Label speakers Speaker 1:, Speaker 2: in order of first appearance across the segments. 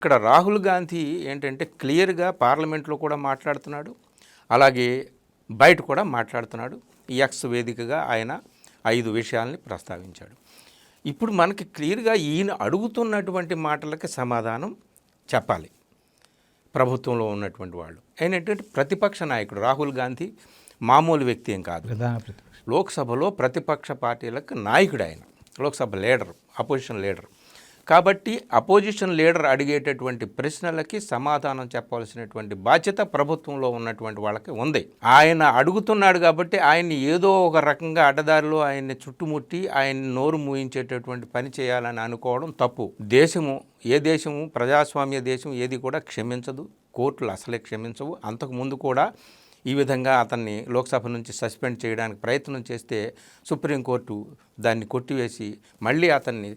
Speaker 1: ఇక్కడ రాహుల్ గాంధీ ఏంటంటే క్లియర్గా పార్లమెంట్లో కూడా మాట్లాడుతున్నాడు, అలాగే బయట కూడా మాట్లాడుతున్నాడు. ఈ ఎక్స్ వేదికగా ఆయన 5 విషయాల్ని ప్రస్తావించాడు. ఇప్పుడు మనకి క్లియర్గా ఈయన అడుగుతున్నటువంటి మాటలకి సమాధానం చెప్పాలి ప్రభుత్వంలో ఉన్నటువంటి వాళ్ళు. ఏంటంటే ప్రతిపక్ష నాయకుడు రాహుల్ గాంధీ మామూలు వ్యక్తి ఏం కాదు, లోక్సభలో ప్రతిపక్ష పార్టీలకు నాయకుడు ఆయన, లోక్సభ లీడర్, అపోజిషన్ లీడర్. కాబట్టి అపోజిషన్ లీడర్ అడిగేటటువంటి ప్రశ్నలకి సమాధానం చెప్పాల్సినటువంటి బాధ్యత ప్రభుత్వంలో ఉన్నటువంటి వాళ్ళకి ఉంది. ఆయన అడుగుతున్నాడు కాబట్టి ఆయన్ని ఏదో ఒక రకంగా అడ్డదారిలో ఆయన్ని చుట్టుముట్టి ఆయన్ని నోరు మూయించేటటువంటి పని చేయాలని అనుకోవడం తప్పు. ఏ దేశము ప్రజాస్వామ్య దేశం ఏది కూడా క్షమించదు, కోర్టులు అసలే క్షమించవు. అంతకుముందు కూడా ఈ విధంగా అతన్ని లోక్సభ నుంచి సస్పెండ్ చేయడానికి ప్రయత్నం చేస్తే సుప్రీంకోర్టు దాన్ని కొట్టివేసి మళ్ళీ అతన్ని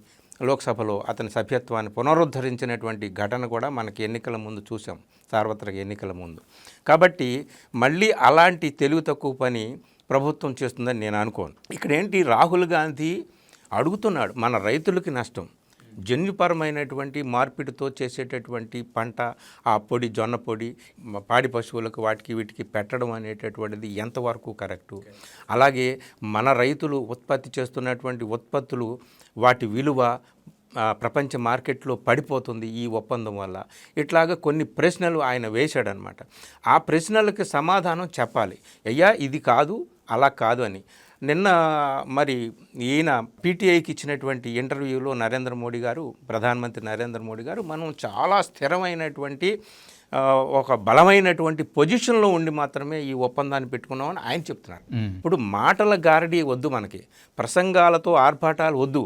Speaker 1: లోక్సభలో అతని సభ్యత్వాన్ని పునరుద్ధరించినటువంటి ఘటన కూడా మనకి ఎన్నికల ముందు చూసాం, సార్వత్రిక ఎన్నికల ముందు. కాబట్టి మళ్ళీ అలాంటి తెలివి తక్కువ పని ప్రభుత్వం చేస్తుందని నేను అనుకోను. ఇక్కడ ఏంటి, రాహుల్ గాంధీ అడుగుతున్నాడు, మన రైతులకి నష్టం, జన్యుపరమైనటువంటి మార్పిడితో చేసేటటువంటి పంట, ఆ పొడి, జొన్న పొడి పాడి పశువులకు వాటికి వీటికి పెట్టడం అనేటటువంటిది ఎంతవరకు కరెక్టు. అలాగే మన రైతులు ఉత్పత్తి చేస్తున్నటువంటి ఉత్పత్తులు వాటి విలువ ప్రపంచ మార్కెట్లో పడిపోతుంది ఈ ఒప్పందం వల్ల. ఇట్లాగా కొన్ని ప్రశ్నలు ఆయన వేశాడనమాట. ఆ ప్రశ్నలకు సమాధానం చెప్పాలి. అయ్యా ఇది కాదు, అలా కాదు అని. నిన్న మరి ఈయన పీటీఐకి ఇచ్చినటువంటి ఇంటర్వ్యూలో ప్రధానమంత్రి నరేంద్ర మోడీ గారు మనం చాలా స్థిరమైనటువంటి ఒక బలమైనటువంటి పొజిషన్లో ఉండి మాత్రమే ఈ ఒప్పందాన్ని పెట్టుకున్నామని ఆయన చెప్తున్నారు. ఇప్పుడు మాటల గారడీ వద్దు, మనకి ప్రసంగాలతో ఆర్భాటాలు వద్దు,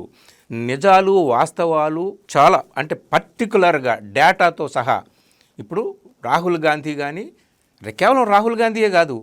Speaker 1: నిజాలు వాస్తవాలు చాలా, అంటే పర్టికులర్గా డేటాతో సహా. ఇప్పుడు రాహుల్ గాంధీ కానీ కేవలం రాహుల్ గాంధీయే కాదు,